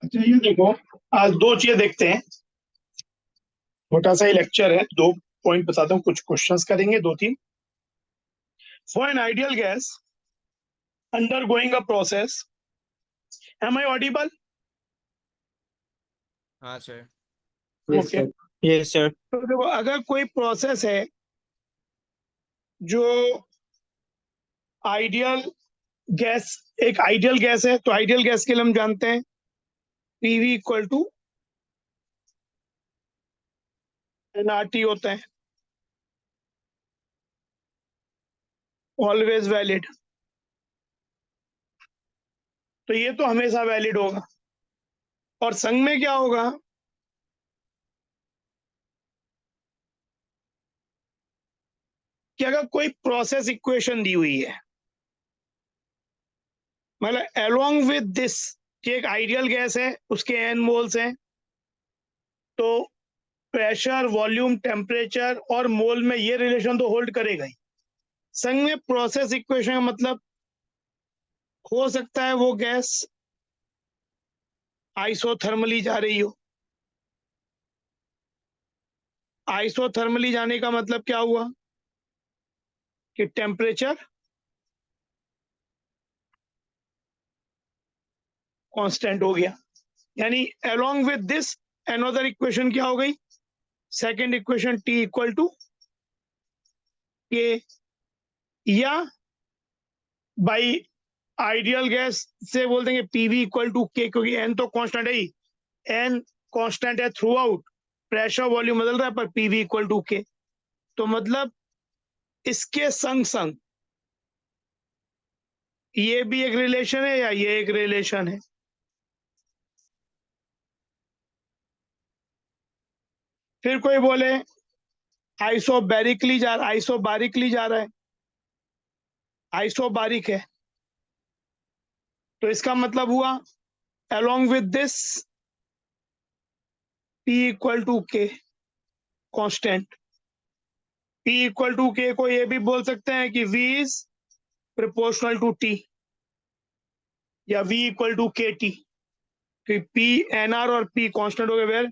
अच्छा ये देखो, आज दो चीजें देखते हैं। छोटा सा ही लेक्चर है, दो पॉइंट बताता हूँ, कुछ क्वेश्चंस करेंगे, दो तीन। For an ideal gas undergoing a process, am I audible? हाँ सर। ओके। Yes sir. तो देखो, अगर कोई प्रोसेस है जो आइडियल गैस, एक आइडियल गैस है, तो आइडियल गैस के लिए हम जानते हैं पीवी इक्वल टू एनआरटी होता है, ऑलवेज वैलिड। तो ये तो हमेशा वैलिड होगा। और संग में क्या होगा कि अगर कोई प्रोसेस इक्वेशन दी हुई है, मतलब अलोंग विद दिस, कि एक आइडियल गैस है, उसके एन मोल्स हैं, तो प्रेशर, वॉल्यूम, टेम्परेचर और मोल में ये रिलेशन तो होल्ड करेगा ही। संग में प्रोसेस इक्वेशन का मतलब हो सकता है वो गैस आइसोथर्मली जा रही हो। आइसोथर्मली जाने का मतलब क्या हुआ कि टेम्परेचर कांस्टेंट हो गया, यानी along with this another equation क्या हो गई, second equation T equal to K, या बाई आइडियल गैस से बोल देंगे पीवी इक्वल टू के, क्योंकि एन तो कांस्टेंट है ही, एन कांस्टेंट है थ्रू आउट, प्रेशर वॉल्यूम बदल रहा है, पर पीवी इक्वल टू के। तो मतलब इसके संग संग ये भी एक रिलेशन है या ये एक रिलेशन है। फिर कोई बोले आइसोबैरिकली जा रहा, आइसोबारिकली जा रहा है, आइसोबारिक है, तो इसका मतलब हुआ along with this P equal to K constant. P equal to K को ये भी बोल सकते हैं कि V is proportional to T, या V equal to K T, कि P NR और P कांस्टेंट हो गए, where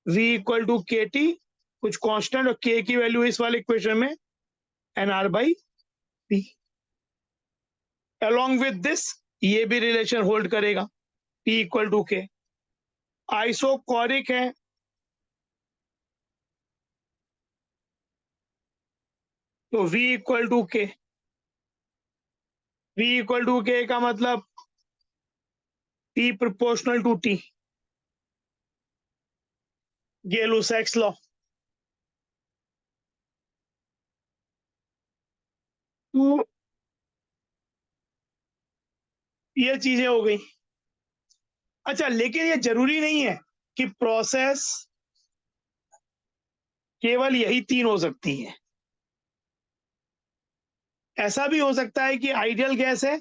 V equal to K T कुछ कांस्टेंट, और K की वैल्यू इस वाले इक्वेशन में NR by P। Along with this ये भी रिलेशन होल्ड करेगा, P equal to K. Isochoric है तो V equal to K, V equal to K का मतलब P proportional to T, Gay Lussac's law. तो ये चीजें हो गई। अच्छा, लेकिन ये जरूरी नहीं है कि प्रोसेस केवल यही तीन हो सकती है। ऐसा भी हो सकता है कि आइडियल गैस है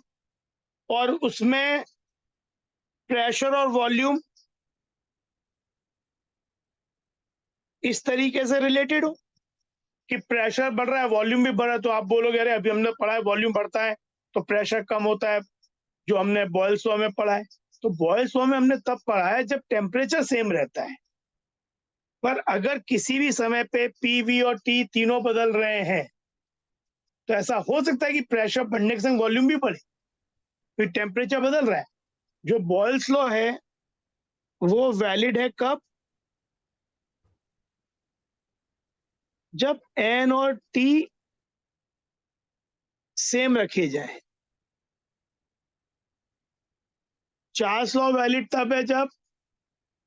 और उसमें प्रेशर और वॉल्यूम इस तरीके से रिलेटेड हो कि प्रेशर बढ़ रहा है, वॉल्यूम भी बढ़ रहा है, तो आप बोलोगे अरे अभी हमने पढ़ा है वॉल्यूम बढ़ता है तो प्रेशर कम होता है, जो हमने बॉयल्स लॉ में पढ़ा है। तो बॉयल्स लॉ में हमने तब पढ़ा है जब टेम्परेचर सेम रहता है, पर अगर किसी भी समय पे पी, वी और टी तीनों बदल रहे हैं, तो ऐसा हो सकता है कि प्रेशर बढ़ने के संग वॉल्यूम भी बढ़े, फिर टेम्परेचर बदल रहा है। जो बॉयल्स लॉ है वो वैलिड है कब, जब एन और टी सेम रखे जाए। चार्ल्स लॉ वैलिड तब है जब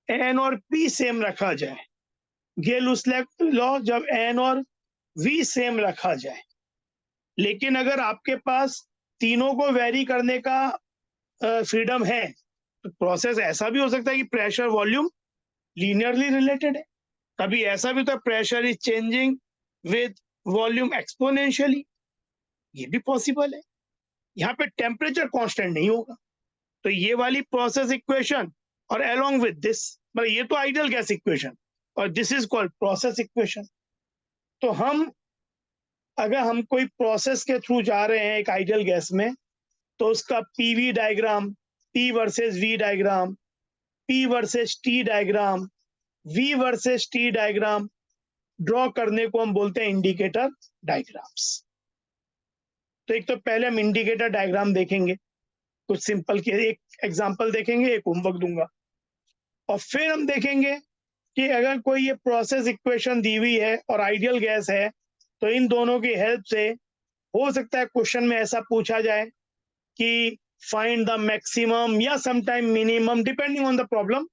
एन और पी सेम रखा जाए। गेल-लुस्सैक लॉ जब एन और वी सेम रखा जाए। लेकिन अगर आपके पास तीनों को वेरी करने का फ्रीडम है, तो प्रोसेस ऐसा भी हो सकता है कि प्रेशर वॉल्यूम लीनियरली रिलेटेड है। कभी ऐसा भी तो pressure is changing with volume exponentially, ये भी पॉसिबल है। यहाँ पे टेम्परेचर कांस्टेंट नहीं होगा। तो ये वाली प्रोसेस इक्वेशन और अलोंग विद दिस, मतलब ये तो आइडियल गैस इक्वेशन और this is called process equation. तो हम अगर हम कोई प्रोसेस के थ्रू जा रहे हैं एक आइडियल गैस में, तो उसका PV diagram, P versus V diagram, P versus T diagram, V versus T diagram draw करने को हम बोलते हैं इंडिकेटर डायग्राम्स। तो एक तो पहले हम इंडिकेटर डायग्राम देखेंगे, कुछ सिंपल के एक एग्जांपल देखेंगे, एक होमवर्क दूंगा, और फिर हम देखेंगे कि अगर कोई ये प्रोसेस इक्वेशन दी हुई है और आइडियल गैस है, तो इन दोनों की हेल्प से हो सकता है क्वेश्चन में ऐसा पूछा जाए कि फाइंड द मैक्सिमम या sometime minimum depending on the problem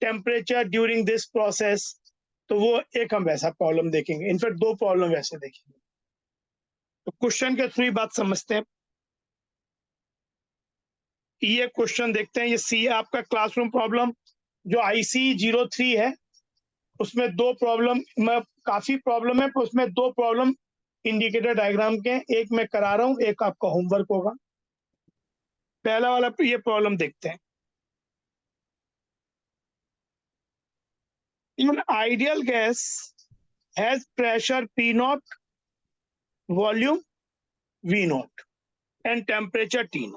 temperature during this process. तो वो एक हम वैसा प्रॉब्लम देखेंगे, इनफैक्ट दो प्रॉब्लम वैसे देखेंगे। तो क्वेश्चन के थ्रू बात समझते हैं। ये क्वेश्चन देखते हैं, ये सी आपका क्लासरूम प्रॉब्लम जो IC03 है, उसमें दो प्रॉब्लम में काफी प्रॉब्लम है, पर उसमें दो प्रॉब्लम इंडिकेटर डायग्राम के, एक मैं करा रहा हूं, एक आपका होमवर्क होगा। पहला वाला ये प्रॉब्लम देखते हैं। In ideal gas has pressure P0, volume V0 and temperature T0।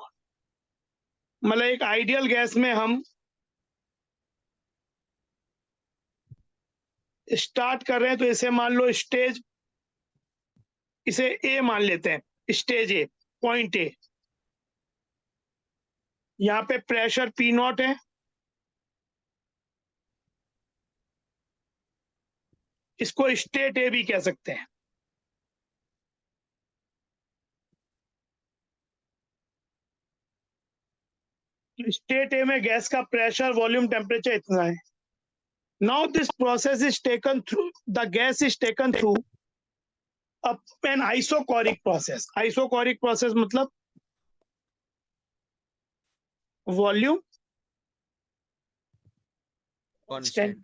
मतलब एक आइडियल गैस में हम स्टार्ट कर रहे हैं, तो इसे मान लो स्टेज, इसे ए मान लेते हैं, स्टेज ए, पॉइंट ए। यहाँ पे प्रेशर P0 है, इसको स्टेट ए भी कह सकते हैं। स्टेट ए में गैस का प्रेशर, वॉल्यूम, टेम्परेचर इतना है। Now this process is taken through, the gas is taken through an isochoric process. Isochoric process मतलब वॉल्यूम कांस्टेंट।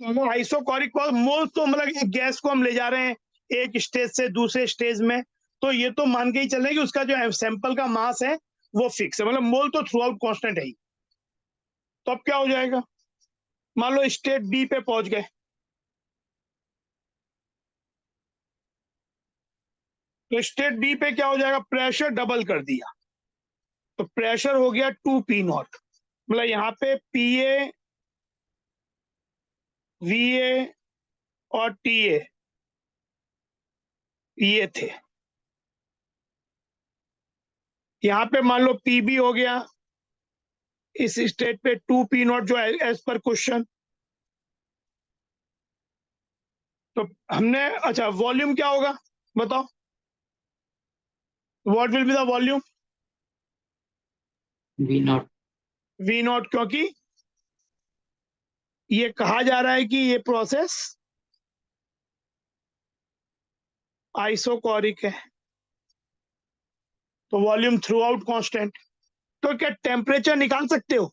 आइसोकोरिक मोल, तो मतलब एक गैस को हम ले जा रहे हैं एक स्टेज से दूसरे स्टेज में, तो ये तो मान के ही चले कि उसका जो सैंपल का मास है वो फिक्स है, मतलब मोल तो थ्रू आउट कॉन्स्टेंट है ही। तो अब क्या हो जाएगा, मान लो स्टेट बी पे पहुंच गए, तो स्टेट बी पे क्या हो जाएगा, प्रेशर डबल कर दिया, तो प्रेशर हो गया 2P0। मतलब यहाँ पे PA, VA और TA ये थे। यहाँ पे मान लो PB हो गया इस स्टेट पे 2P0 जो एज पर क्वेश्चन। तो हमने, अच्छा वॉल्यूम क्या होगा बताओ, what will be the volume? V0, क्योंकि ये कहा जा रहा है कि ये प्रोसेस आइसोकोरिक है, तो वॉल्यूम थ्रू आउट कॉन्स्टेंट। तो क्या टेम्परेचर निकाल सकते हो?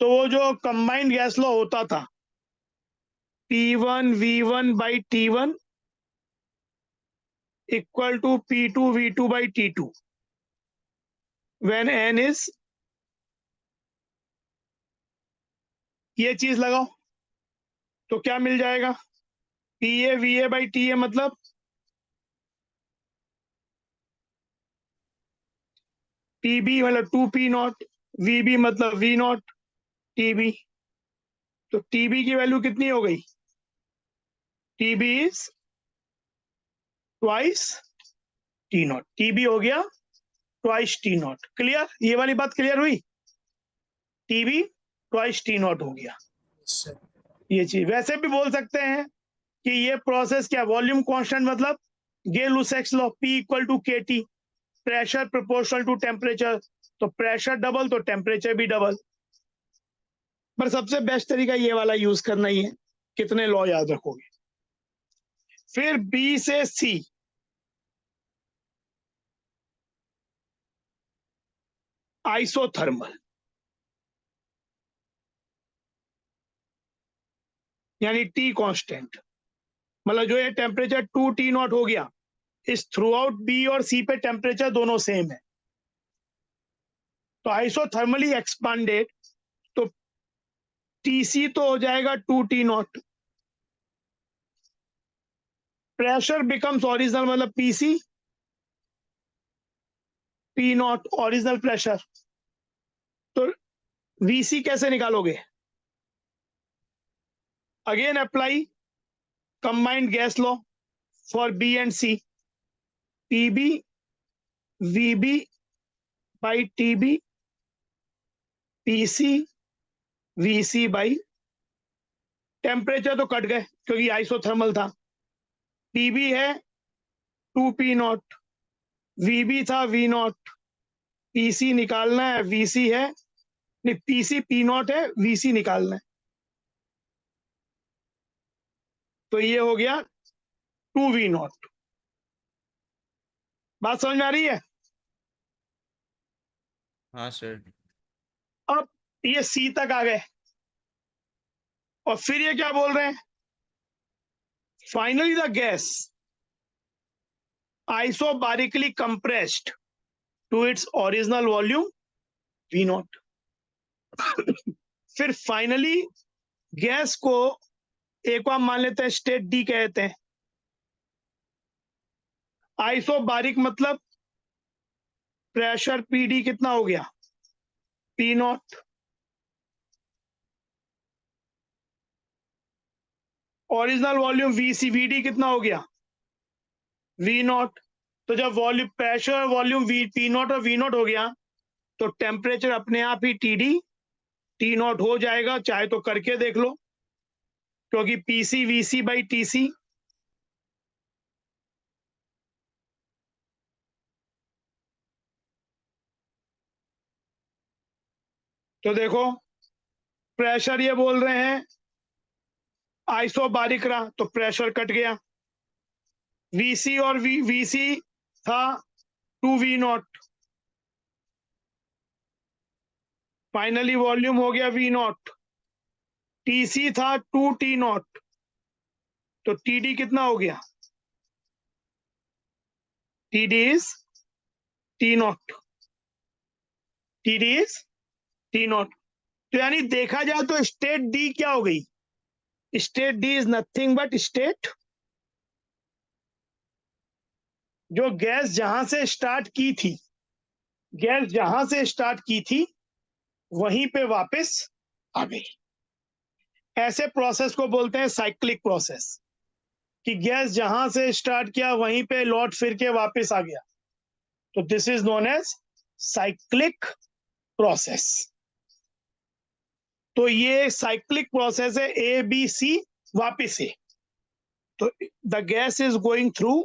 तो वो जो कंबाइंड गैस लॉ होता था, P1V1/T1 equal to P2V2/T2 when n is, ये चीज लगाओ तो क्या मिल जाएगा, PA/VA/TA मतलब PB मतलब 2P0, VB मतलब V0, TB। तो TB की वैल्यू कितनी हो गई, TB is twice T0। TB हो गया ट्वाइस T0। क्लियर, ये वाली बात क्लियर हुई, TB ट्वाइस T0 हो गया। ये चीज वैसे भी बोल सकते हैं कि ये प्रोसेस क्या, वॉल्यूम कांस्टेंट मतलब Gay Lussac's law, P equal to KT, pressure proportional to temperature, तो प्रेशर डबल तो टेम्परेचर भी डबल। पर सबसे बेस्ट तरीका ये वाला यूज करना ही है, कितने लॉ याद रखोगे। फिर B से C, आइसोथर्मल, यानी T कांस्टेंट, मतलब जो ये टेम्परेचर 2T0 हो गया, इस थ्रू आउट B और C पे टेम्परेचर दोनों सेम है, तो आइसोथर्मली एक्सपांडेड, तो TC तो हो जाएगा 2T0, प्रेशर बिकम्स ओरिजिनल मतलब PC P0 ओरिजिनल प्रेशर, तो वीसी कैसे निकालोगे? Again apply combined gas law for B and C, PB VB by TB, PC VC by, temperature तो कट गए क्योंकि आइसोथर्मल था, पीबी है 2p0, वीबी था v0, पीसी निकालना है, वीसी है नहीं, पीसी p0 है, वीसी निकालना है। तो ये हो गया 2v0। बात समझ में आ रही है? हाँ सर। अब ये सी तक आ गए और फिर ये क्या बोल रहे हैं? Finally the gas isobarically compressed to its original volume v0। फिर फाइनली गैस को एक बार मान लेते हैं स्टेट डी कहते हैं। आइसोबारिक मतलब प्रेशर पीडी कितना हो गया? p0। ओरिजिनल वॉल्यूम वीडी कितना हो गया? v0। तो जब वॉल्यूम प्रेशर वॉल्यूम p0 और v0 हो गया तो टेम्परेचर अपने आप ही t0 हो जाएगा, चाहे तो करके देख लो, क्योंकि पीसी वीसी बाई टीसी। तो देखो प्रेशर ये बोल रहे हैं आइसोबारिक रहा तो प्रेशर कट गया, वीसी और वीसी था 2v0, फाइनली वॉल्यूम हो गया v0, टीसी था 2t0, तो टीडी कितना हो गया? TD is t0, TD is t0। तो यानी देखा जाए तो स्टेट डी क्या हो गई? State D is nothing but state जो गैस जहां से स्टार्ट की थी, गैस जहां से स्टार्ट की थी वहीं पे वापस आ गई। ऐसे प्रोसेस को बोलते हैं साइक्लिक प्रोसेस, कि गैस जहां से स्टार्ट किया वहीं पे लौट फिर के वापस आ गया। तो this is known as cyclic process. तो ये साइक्लिक प्रोसेस है, ए बी सी वापस ए। तो the gas is going through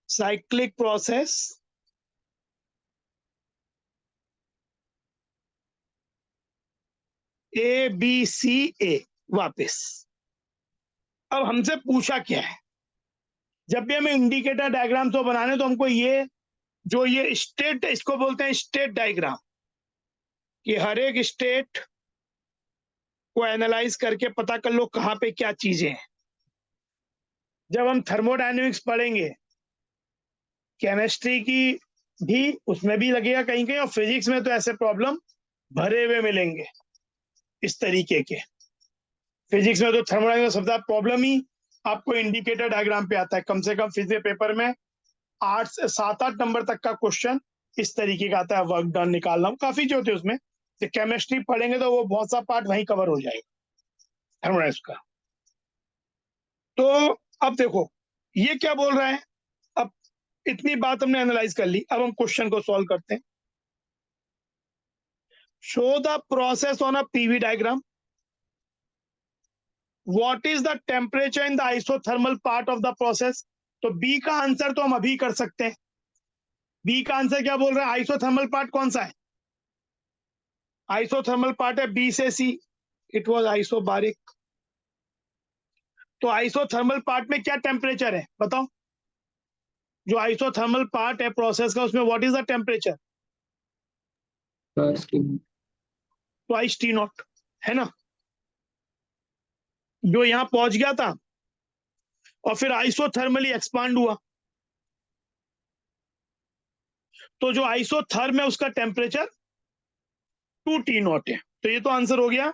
cyclic process A B C A वापस। अब हमसे पूछा क्या है, जब भी हमें इंडिकेटर डायग्राम तो बनाने तो हमको ये जो ये स्टेट, इसको बोलते हैं स्टेट डायग्राम, कि हर एक स्टेट को एनालाइज करके पता कर लो कहां पे क्या चीजें हैं। जब हम थर्मोडायनेमिक्स पढ़ेंगे, केमिस्ट्री की भी उसमें भी लगेगा कहीं कहीं, और फिजिक्स में तो ऐसे प्रॉब्लम भरे हुए मिलेंगे इस तरीके के। फिजिक्स में तो थर्मोडायनेमिक्स सबसे प्रॉब्लम ही आपको इंडिकेटर डायग्राम पे आता है। कम से कम फिजिक्स पेपर में 8 से 7-8 नंबर तक का क्वेश्चन इस तरीके का आता है, वर्क डन निकालना काफी जो होते हैं उसमें। तो केमिस्ट्री पढ़ेंगे तो वो बहुत सा पार्ट वहीं कवर हो जाएगा थर्मोडायनेमिक्स का। तो अब देखो ये क्या बोल रहा है। अब इतनी बात हमने एनालाइज कर ली, अब हम क्वेश्चन को सॉल्व करते हैं। Show the process on a PV diagram, what is the temperature in the isothermal part of the process. तो बी का आंसर तो हम अभी कर सकते हैं। बी का आंसर क्या बोल रहा है? आइसोथर्मल पार्ट कौन सा है? आइसोथर्मल पार्ट है बी से सी, इट वाज आइसोबारिक। तो आइसोथर्मल पार्ट में क्या टेम्परेचर है बताओ? जो आइसोथर्मल पार्ट है प्रोसेस का उसमें what is the temperature? Twice T not, है ना? जो यहां पहुंच गया था और फिर आइसोथर्मली एक्सपांड हुआ, तो जो आइसोथर्म है उसका टेम्परेचर 2t0 है। तो ये तो आंसर हो गया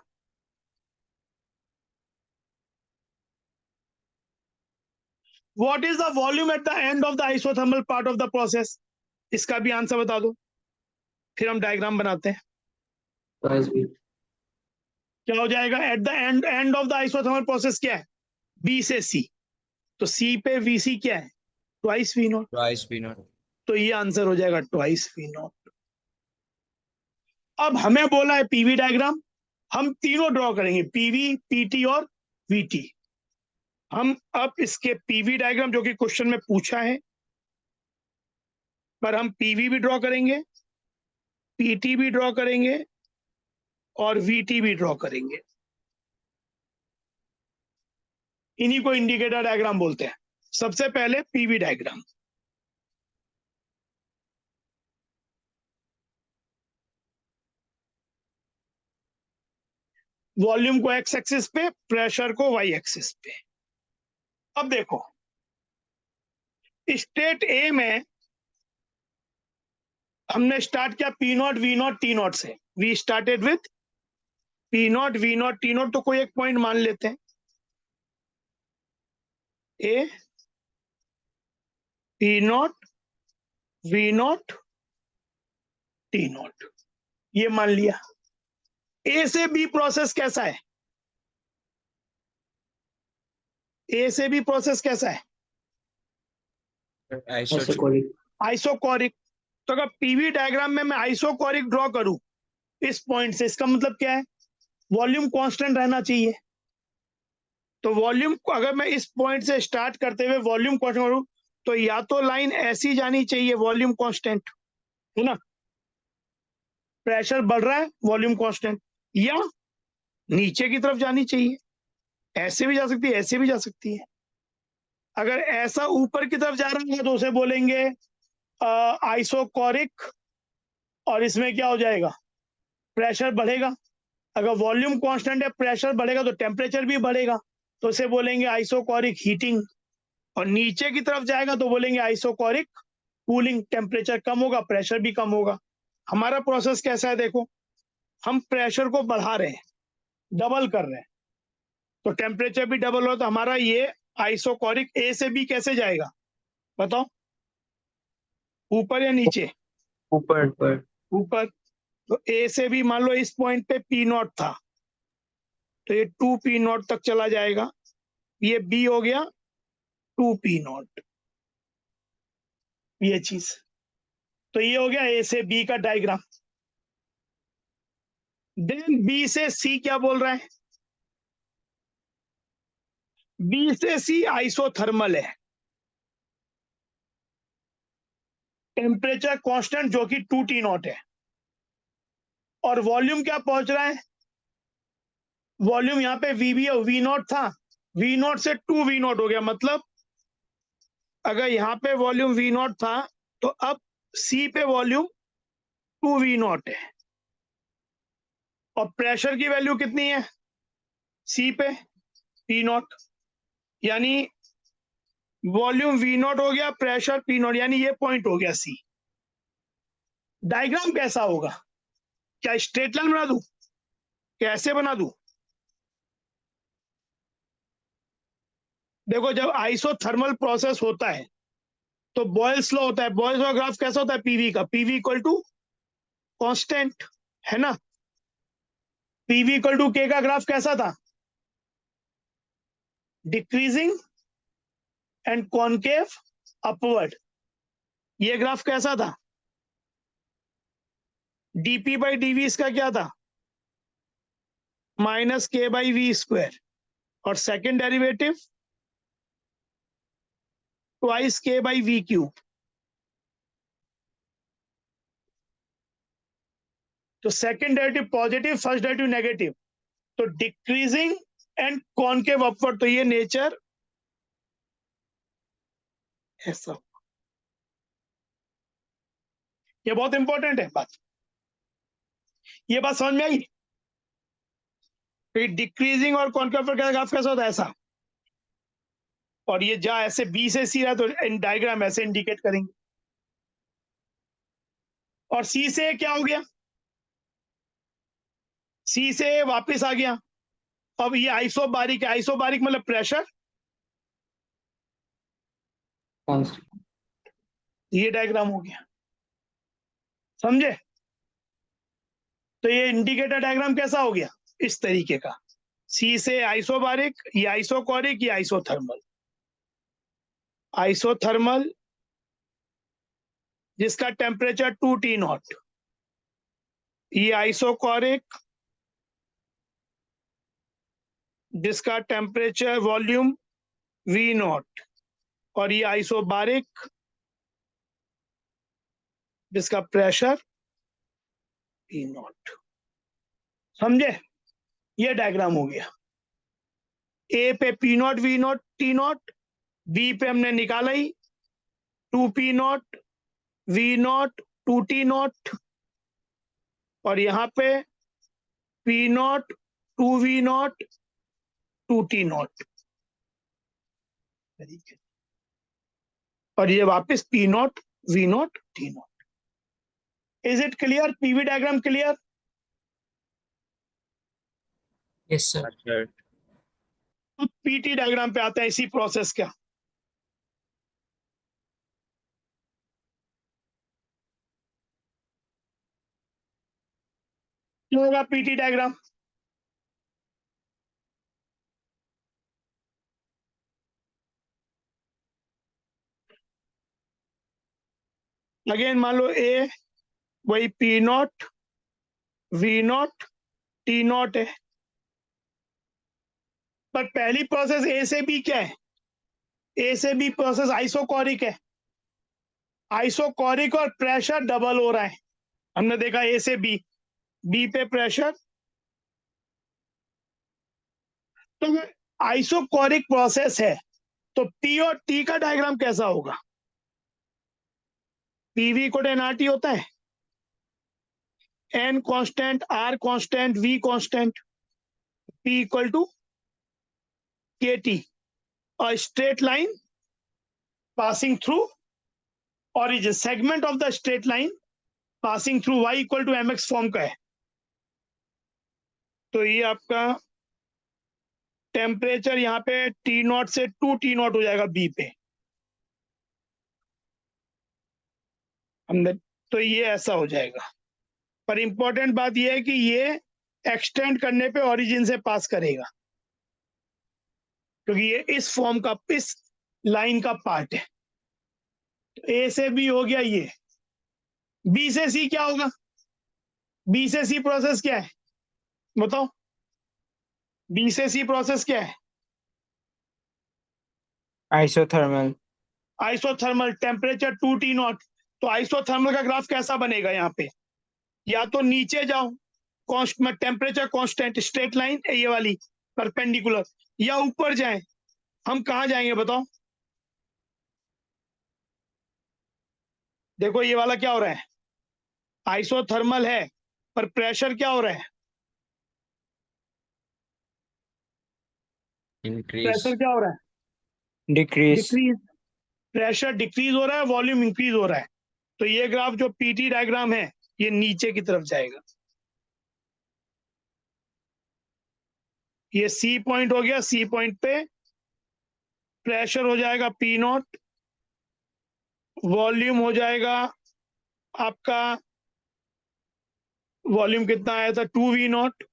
what is the volume at the end of the isothermal part of the process? इसका भी आंसर बता दो, फिर हम डायग्राम बनाते हैं। क्या हो जाएगा at the end of the isothermal process? क्या है? बी से सी, तो सी पे वीसी क्या है? Twice V naught. Twice V naught. तो ये आंसर हो जाएगा ट्वाइस वी नॉट। अब हमें बोला है पीवी डायग्राम, हम तीनों ड्रॉ करेंगे, पीवी, पीटी और वीटी। हम अब इसके पीवी डायग्राम जो कि क्वेश्चन में पूछा है, पर हम पीवी भी ड्रॉ करेंगे, पीटी भी ड्रॉ करेंगे और वीटी भी ड्रॉ करेंगे। इन्हीं को इंडिकेटर डायग्राम बोलते हैं। सबसे पहले पीवी डायग्राम। वॉल्यूम को एक्स एक्सिस पे, प्रेशर को वाई एक्सिस पे। अब देखो, स्टेट ए में हमने स्टार्ट किया P not V not T not से। We started with P not V not T not, तो कोई एक पॉइंट मान लेते हैं A, P not V not T not, ये मान लिया। ए से बी प्रोसेस कैसा है? ए से बी प्रोसेस कैसा है? आइसोकोरिक। तो अगर पीवी डायग्राम में मैं आइसोकोरिक ड्रॉ करूं इस पॉइंट से, इसका मतलब क्या है? वॉल्यूम कांस्टेंट रहना चाहिए। तो वॉल्यूम, अगर मैं इस पॉइंट से स्टार्ट करते हुए वॉल्यूम कांस्टेंट करूं, तो या तो लाइन ऐसी जानी चाहिए, वॉल्यूम कांस्टेंट, है ना, प्रेशर बढ़ रहा है वॉल्यूम कांस्टेंट, या नीचे की तरफ जानी चाहिए। ऐसे भी जा सकती है, ऐसे भी जा सकती है। अगर ऐसा ऊपर की तरफ जा रहा है तो उसे बोलेंगे आइसोकोरिक, और इसमें क्या हो जाएगा? प्रेशर बढ़ेगा। अगर वॉल्यूम कांस्टेंट है, प्रेशर बढ़ेगा तो टेम्परेचर भी बढ़ेगा, तो उसे बोलेंगे आइसोकोरिक हीटिंग। और नीचे की तरफ जाएगा तो बोलेंगे आइसोकोरिक कूलिंग, टेम्परेचर कम होगा, प्रेशर भी कम होगा। हमारा प्रोसेस कैसा है देखो, हम प्रेशर को बढ़ा रहे हैं, डबल कर रहे हैं, तो टेम्परेचर भी डबल हो, तो हमारा ये आइसोकोरिक ए से बी कैसे जाएगा बताओ? ऊपर या नीचे? ऊपर। ऊपर। तो ए से बी मान लो इस पॉइंट पे पी नॉट था, तो ये 2 पी नॉट तक चला जाएगा। ये बी हो गया 2 पी नॉट, ये चीज। तो ये हो गया ए से बी का डायग्राम। देन बी से सी क्या बोल रहा है? बी से सी आइसोथर्मल है, टेम्परेचर कांस्टेंट जो कि 2 टी नॉट है, और वॉल्यूम क्या पहुंच रहा है? वॉल्यूम यहाँ पे वी नॉट था, वी नॉट से 2 वी नॉट हो गया। मतलब अगर यहाँ पे वॉल्यूम वी नॉट था, तो अब सी पे वॉल्यूम 2 वी नॉट है, और प्रेशर की वैल्यू कितनी है सी पे? P not. यानी वॉल्यूम वी नॉट हो गया, प्रेशर पी नॉट, यानी ये पॉइंट हो गया सी। डायग्राम कैसा होगा? क्या स्ट्रेट लाइन बना दूं, कैसे बना दूं? देखो, जब आइसोथर्मल प्रोसेस होता है तो बॉयल्स लॉ होता है। बॉयल्स लॉ ग्राफ कैसा होता है? पीवी का, पीवी इक्वल टू कांस्टेंट, है ना। पीवी इक्वल टू के का ग्राफ कैसा था? Decreasing and concave upward. ये ग्राफ कैसा था? डीपी बाई डीवी इसका क्या था? माइनस के बाई वी स्क्वायर, और सेकेंड डेरिवेटिव ट्वाइस के बाई वी क्यूब। तो second derivative positive, first derivative negative, तो डिक्रीजिंग एंड कॉनकेव अपवर्ड। तो ये नेचर ऐसा, ये बहुत इंपॉर्टेंट है बात। ये बात समझ में आई? डिक्रीजिंग और कॉनकेव का ग्राफ कैसा होता है? ऐसा। और ये जा ऐसे बी से सी रहा, तो डायग्राम ऐसे इंडिकेट करेंगे। और सी से क्या हो गया? सी से वापस आ गया। अब ये आइसोबारिक है, आइसोबारिक मतलब प्रेशर ये डायग्राम हो गया, समझे? तो ये इंडिकेटर डायग्राम कैसा हो गया? इस तरीके का, सी से आइसोबारिक, ये आइसोकोरिक, ये आइसोथर्मल। आइसोथर्मल जिसका टेम्परेचर 2T नॉट, ये आइसोकोरिक जिसका टेम्परेचर वॉल्यूम V नॉट, और ये आइसोबारिक जिसका प्रेशर P नॉट। समझे? ये डायग्राम हो गया। ए पे P naught, V naught, T naught, B पे हमने निकाला ही 2P naught, V naught, 2T naught, और यहाँ पे P not, 2V not, 2T naught, और ये वापस P naught, V naught, T not. Is it clear? PV diagram clear? Yes sir. तो पीटी डायग्राम पे आते हैं, इसी प्रोसेस का। क्या होगा पीटी डायग्राम? अगेन मान लो ए वही P naught, V naught, T not है, पर पहली प्रोसेस ए से बी क्या है? ए से बी प्रोसेस आइसोकोरिक है। आइसोकोरिक और प्रेशर डबल हो रहा है। हमने देखा ए से बी, बी पे प्रेशर। तो आइसोकोरिक प्रोसेस है, तो पी और टी का डायग्राम कैसा होगा? पीवी को एनआरटी होता है, n constant, R constant, V constant, P equal to K T, और straight line passing through origin, segment of the straight line passing through y equal to mx form का है। तो ये आपका टेम्परेचर यहाँ पे T नॉट से 2T not हो जाएगा बी पे। हमने तो ये ऐसा हो जाएगा, पर इंपॉर्टेंट बात ये है कि ये एक्सटेंड करने पे ओरिजिन से पास करेगा, क्योंकि ये इस फॉर्म का, इस लाइन का पार्ट है। तो ए से बी हो गया ये। बी से सी क्या होगा? बी से सी प्रोसेस क्या है बताओ? बी से सी प्रोसेस क्या है? Isothermal. Isothermal, temperature 2T not. तो आइसोथर्मल का ग्राफ कैसा बनेगा? यहाँ पे या तो नीचे जाओ, टेम्परेचर कांस्टेंट, स्ट्रेट लाइन ये वाली परपेंडिकुलर, या ऊपर जाए। हम कहाँ जाएंगे बताओ? देखो ये वाला क्या हो रहा है? आइसोथर्मल है, पर प्रेशर क्या हो रहा है? प्रेशर क्या हो रहा है? डिक्रीज। डिक्रीज। प्रेशर डिक्रीज हो रहा है, वॉल्यूम इंक्रीज हो रहा है। तो ये ग्राफ जो पीटी डायग्राम है, ये नीचे की तरफ जाएगा। ये सी पॉइंट हो गया, सी पॉइंट पे प्रेशर हो जाएगा पी नॉट, वॉल्यूम हो जाएगा आपका, वॉल्यूम कितना आया था 2V नॉट,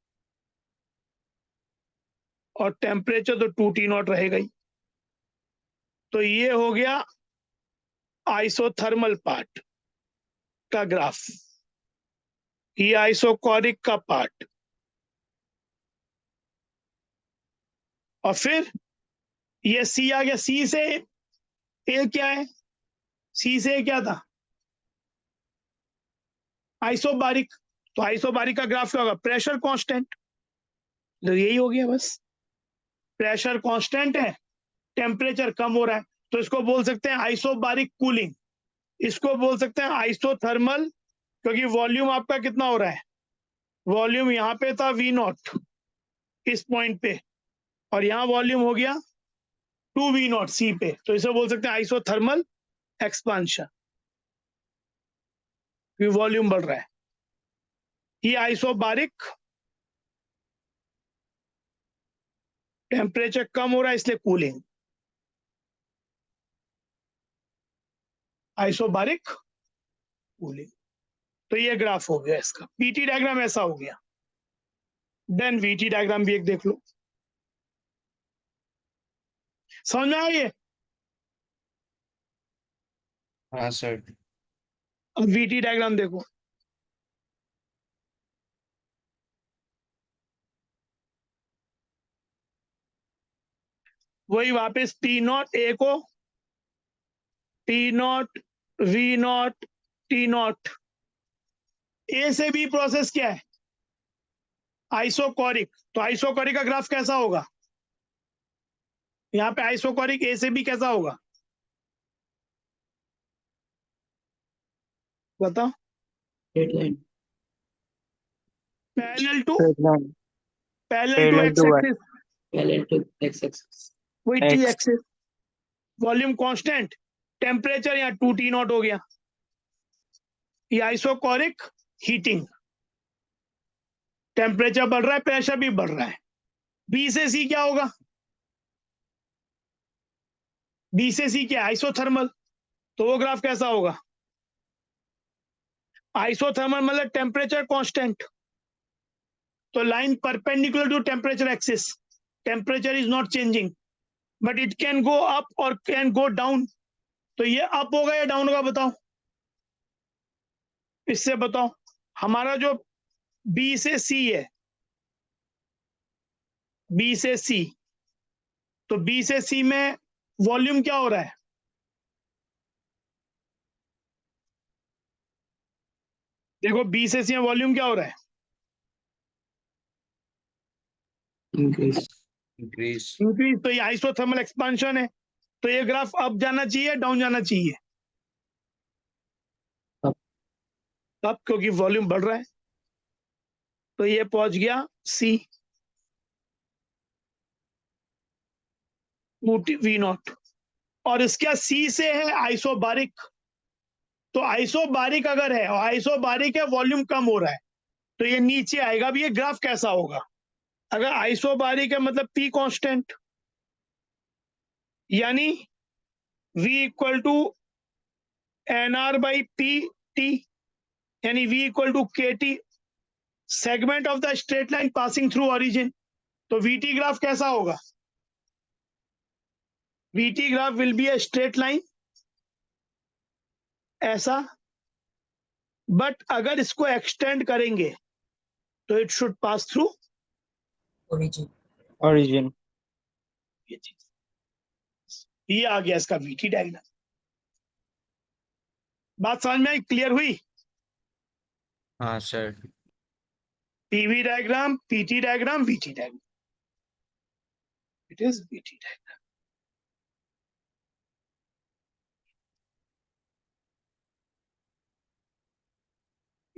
और टेम्परेचर तो 2T नॉट रहेगा ही। तो ये हो गया आइसोथर्मल पार्ट का ग्राफ, ये आइसोकोरिक का पार्ट। और फिर ये सी आ गया। सी से ए क्या है? सी से ए क्या था? आइसोबारिक। तो आइसोबारिक का ग्राफ क्या होगा? Pressure constant. तो यही हो गया बस, प्रेशर कांस्टेंट है, टेम्परेचर कम हो रहा है, तो इसको बोल सकते हैं आइसोबारिक कूलिंग। इसको बोल सकते हैं आइसोथर्मल, क्योंकि वॉल्यूम आपका कितना हो रहा है? वॉल्यूम यहाँ पे था V नॉट इस पॉइंट पे, और यहाँ वॉल्यूम हो गया 2V नॉट सी पे, तो इसे बोल सकते हैं आइसोथर्मल एक्सपांशन, वॉल्यूम बढ़ रहा है। ये आइसोबारिक, टेम्परेचर कम हो रहा है इसलिए कूलिंग। Isobaric cooling. तो ये ग्राफ हो गया इसका, पीटी डायग्राम ऐसा हो गया। देन वीटी डायग्राम भी एक देख लो, समझ में आ गई? हाँ सर। अब वीटी डायग्राम देखो, वही वापस टी नॉट ए को T not V not T not, A से बी प्रोसेस क्या है? आइसोकोरिक। तो आइसोकोरिक का ग्राफ कैसा होगा? यहाँ पे आइसोकोरिक ए से बी कैसा होगा बताओ? Parallel to Straight line. Parallel x to what? Axis, Parallel to x-axis. वही T X. Axis. Volume constant, temperature यहाँ 2T नॉट हो गया। ये आइसोकोरिक हीटिंग, टेम्परेचर बढ़ रहा है, प्रेशर भी बढ़ रहा है। बी से सी क्या होगा? बी से सी क्या है? आइसोथर्मल। तो वो ग्राफ कैसा होगा? आइसोथर्मल मतलब टेम्परेचर कांस्टेंट, तो line perpendicular to temperature axis, temperature is not changing but it can go up और कैन गो डाउन। तो ये अप होगा या डाउन होगा बताओ? इससे बताओ, हमारा जो बी से सी है, बी से सी, तो बी से सी में वॉल्यूम क्या हो रहा है? देखो बी से सी में वॉल्यूम क्या हो रहा है? Increase. Increase. इंक्रीज। तो ये आइसोथर्मल एक्सपांशन है, तो ये ग्राफ अप जाना चाहिए, डाउन जाना चाहिए? Up. अप, क्योंकि वॉल्यूम बढ़ रहा है। तो ये पहुंच गया सी वी नॉट, और इसका सी से है आइसोबारिक। तो आइसोबारिक अगर है और आइसोबारिक है, वॉल्यूम कम हो रहा है, तो ये नीचे आएगा। अब ये ग्राफ कैसा होगा? अगर आइसोबारिक है मतलब पी कांस्टेंट, यानी V equal to n R by P T, यानी V equal to K T, segment of the straight line passing through origin. तो VT ग्राफ कैसा होगा? VT graph will be a straight line ऐसा, but अगर इसको extend करेंगे तो it should pass through Origin. Origin. ये चीज। ये आ गया इसका VT डायग्राम। बात समझ में आई? क्लियर हुई? हाँ sir. PV diagram, PT diagram, VT diagram. It is VT diagram.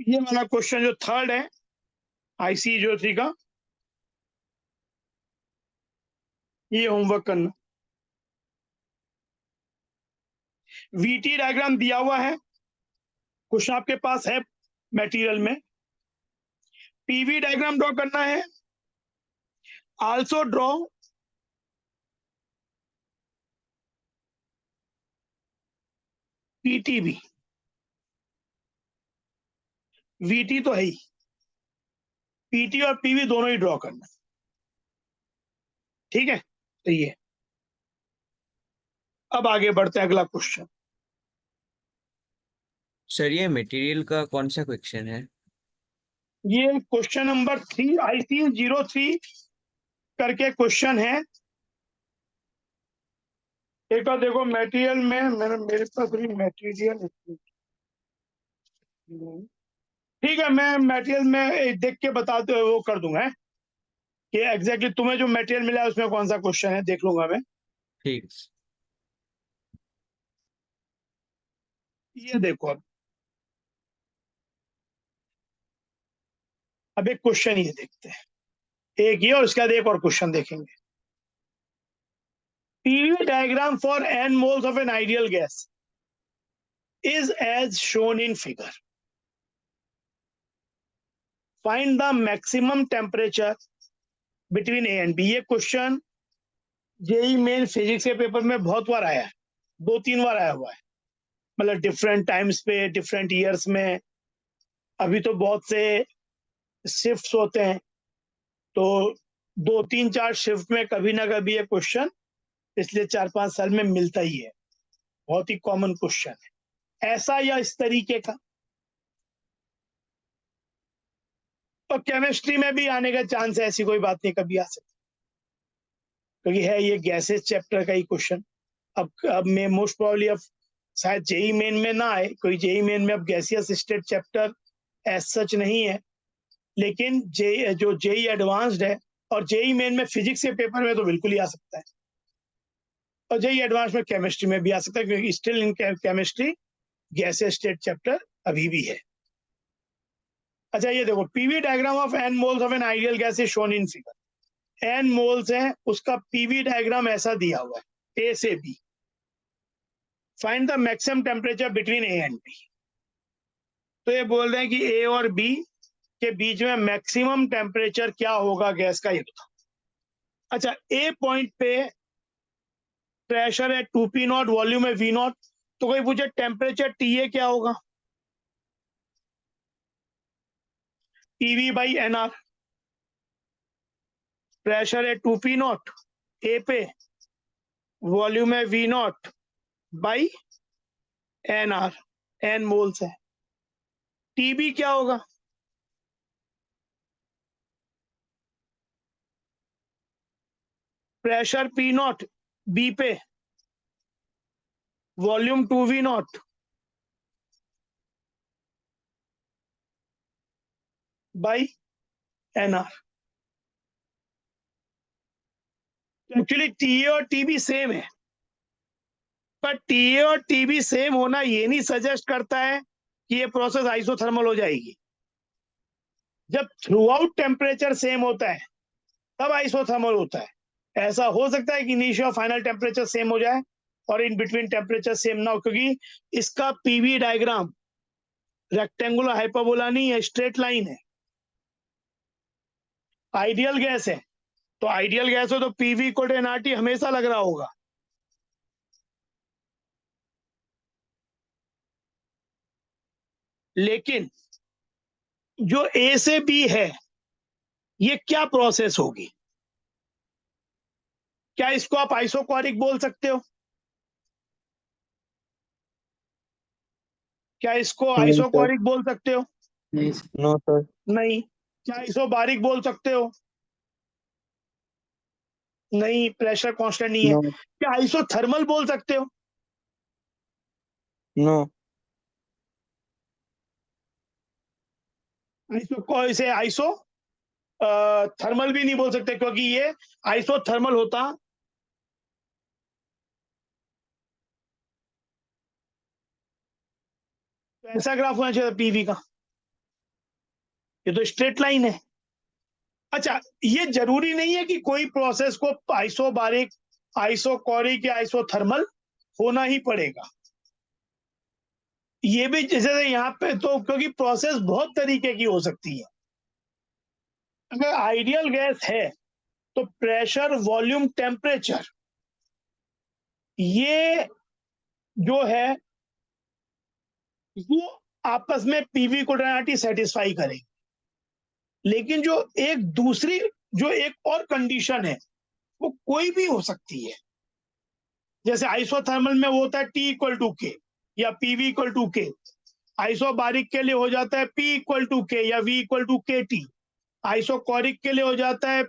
ये वाला क्वेश्चन जो थर्ड है IC ज्योति का, ये होमवर्क करना। VT डायग्राम दिया हुआ है, क्वेश्चन आपके पास है मटेरियल में। PV डायग्राम ड्रॉ करना है। Also draw PTB। VT तो है ही, PT और PV दोनों ही ड्रॉ करना। ठीक है, तो ये अब आगे बढ़ते हैं, अगला क्वेश्चन। सर ये मटेरियल का कौन सा क्वेश्चन है? ये क्वेश्चन नंबर 3 IC03 करके क्वेश्चन है। एक बार देखो मटेरियल में, मेरे पास भी मटेरियल। ठीक है, मैं मटेरियल में देख के बताते हुए वो कर दूंगा कि एग्जैक्टली तुम्हें जो मटेरियल मिला है उसमें कौन सा क्वेश्चन है, देख लूंगा मैं। ठीक। ये देखो, अब एक क्वेश्चन ये देखते हैं, एक ये और उसके बाद एक और क्वेश्चन देखेंगे। PV diagram for n moles of an ideal gas is as shown in figure. Find the maximum temperature between A and B। ये क्वेश्चन जेई मेन फिजिक्स के पेपर में बहुत बार आया है, 2-3 बार आया हुआ है। मतलब डिफरेंट टाइम्स पे, डिफरेंट ईयर्स में। अभी तो बहुत से शिफ्ट्स होते हैं, तो 2-3-4 शिफ्ट में कभी ना कभी ये क्वेश्चन पिछले 4-5 साल में मिलता ही है। बहुत ही कॉमन क्वेश्चन है, ऐसा या इस तरीके का। तो केमिस्ट्री में भी आने का चांस है, ऐसी कोई बात नहीं, कभी आ सकती, क्योंकि है ये गैसेस चैप्टर का ही क्वेश्चन। अब मैं मोस्ट प्रोबेबली अब शायद जेई मेन में ना आए, कोई जेई मेन में अब gaseous state chapter as such नहीं है, लेकिन जो जेई एडवांस्ड है और जेई मेन में फिजिक्स के पेपर में तो बिल्कुल ही आ सकता है, और जेई एडवांस में केमिस्ट्री में भी आ सकता है, क्योंकि still in chemistry gaseous state chapter अभी भी है। अच्छा ये देखो, PV diagram of n moles of an ideal gas is shown in figure. N moles है, उसका पीवी डायग्राम ऐसा दिया हुआ है, ए से B. Find the maximum temperature between A and B. तो ये बोल रहे हैं कि ए और बी के बीच में मैक्सिमम टेम्परेचर क्या होगा गैस का, ये बताओ। अच्छा, ए पॉइंट पे प्रेशर है 2p नॉट, वॉल्यूम है v नॉट, तो कोई पूछे टेम्परेचर TA क्या होगा, PV/NR। प्रेशर है 2p नॉट ए पे, वॉल्यूम है v not by NR, n moles है। TB क्या होगा, प्रेशर P नॉट B पे, volume 2v not by NR। Actually TA और TB सेम है, पर TA और TB सेम होना ये नहीं सजेस्ट करता है कि ये प्रोसेस आइसोथर्मल हो जाएगी। जब थ्रू आउट टेम्परेचर सेम होता है तब आइसोथर्मल होता है। ऐसा हो सकता है कि इनिशियल और फाइनल टेम्परेचर सेम हो जाए और इन बिटवीन टेम्परेचर सेम ना हो, क्योंकि इसका पीवी डायग्राम रेक्टेंगुलर हाइपरबोला नहीं है, स्ट्रेट लाइन है। आइडियल गैस है, तो आइडियल गैस हो तो पीवी इक्वल टू एनआरटी हमेशा लग रहा होगा। लेकिन जो ए से बी है, ये क्या प्रोसेस होगी? क्या इसको आप आइसोक्वारिक बोल सकते हो? क्या इसको आइसोक्वारिक बोल सकते हो? नहीं नो सर। नहीं। क्या आइसोबारिक बोल सकते हो? नहीं, प्रेशर कांस्टेंट नहीं है। नो। क्या आइसोथर्मल बोल सकते हो? नो। इसे आइसो थर्मल भी नहीं बोल सकते, क्योंकि ये आइसोथर्मल होता तो ऐसा ग्राफ होना चाहिए पीवी का, ये तो स्ट्रेट लाइन है। अच्छा, ये जरूरी नहीं है कि कोई प्रोसेस को आइसोबारिक, आइसोकोरिक या आइसोथर्मल होना ही पड़ेगा। ये भी जैसे यहाँ पे तो, क्योंकि प्रोसेस बहुत तरीके की हो सकती है। अगर आइडियल गैस है तो प्रेशर, वॉल्यूम, टेम्परेचर, ये जो है वो आपस में पीवी कोऑर्डिनेट सेटिस्फाई करेंगे। लेकिन जो एक और कंडीशन है, वो कोई भी हो सकती है। जैसे आइसोथर्मल में वो होता है T इक्वल टू के या PV इक्वल टू के। आइसोबारिक के लिए हो जाता है P इक्वल टू के या V equal to KT। Isochoric के लिए हो जाता है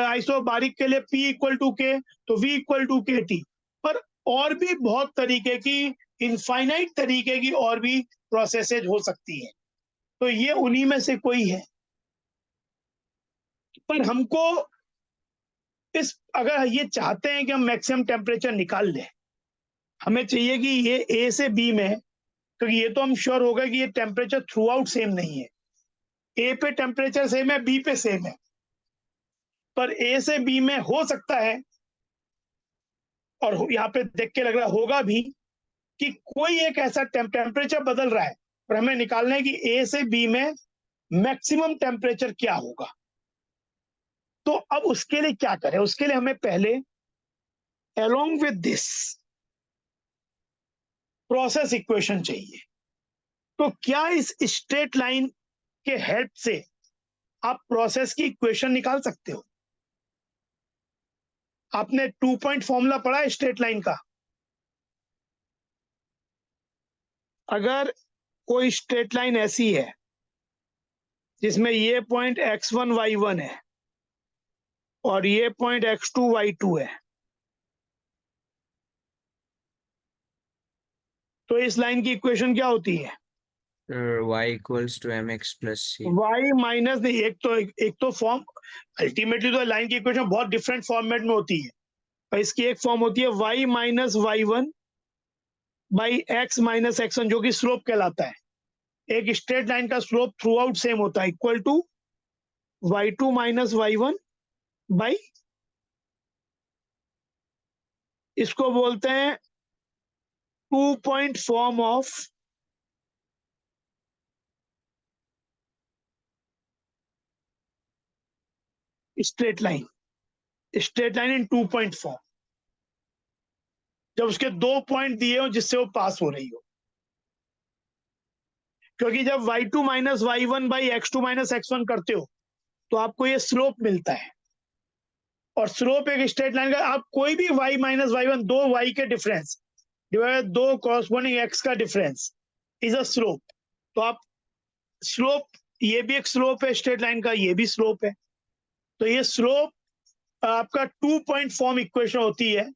आइसोबारिक के लिए P इक्वल टू के तो V इक्वल टू KT। पर और भी बहुत तरीके की, इनफाइनाइट तरीके की और भी प्रोसेसेज हो सकती है, तो ये उन्हीं में से कोई है। पर हमको अगर ये चाहते हैं कि हम मैक्सिमम टेम्परेचर निकाल लें, हमें चाहिए कि ये ए से बी में, क्योंकि ये तो हम श्योर हो गए कि ये टेम्परेचर थ्रू आउट सेम नहीं है। ए पे टेम्परेचर सेम है, बी पे सेम है, पर ए से बी में हो सकता है, और यहाँ पे देख के लग रहा होगा भी, कि कोई एक ऐसा टेम्परेचर बदल रहा है, और हमें निकालना है कि ए से बी में मैक्सिमम टेम्परेचर क्या होगा। तो अब उसके लिए क्या करें? उसके लिए हमें पहले along with this process equation चाहिए। तो क्या इस स्ट्रेट लाइन के हेल्प से आप प्रोसेस की इक्वेशन निकाल सकते हो? आपने 2 पॉइंट फॉर्मूला पढ़ा है स्ट्रेट लाइन का? अगर कोई स्ट्रेट लाइन ऐसी है जिसमें ये पॉइंट x1 y1 है और ये पॉइंट x2 y2 है, तो इस लाइन की इक्वेशन क्या होती है? y equals to mx plus c. y minus नहीं, एक तो फॉर्म, अल्टीमेटली तो लाइन की इक्वेशन बहुत डिफरेंट फॉर्मेट में होती है, और इसकी एक फॉर्म होती है y minus y1 by x minus x1, जो कि स्लोप कहलाता है। एक स्ट्रेट लाइन का स्लोप थ्रू आउट सेम होता है, equal to y2 minus y1 by, इसको बोलते हैं 2 point form of straight line, straight line in 2 point form, जब उसके 2 पॉइंट दिए हो जिससे वो पास हो रही हो। क्योंकि जब y2 minus y1 by x2 minus x1 करते हो तो आपको ये स्लोप मिलता है, और स्लोप एक स्ट्रेट लाइन का, आप कोई भी y माइनस y1, दो y के डिफरेंस डिवाइड दो कॉरस्पॉन्डिंग x का डिफरेंस इज अ स्लोप। तो आप स्लोप, ये भी एक स्लोप है स्ट्रेट लाइन का, ये भी स्लोप है, तो ये स्लोप आपका 2 पॉइंट फॉर्म इक्वेशन होती है।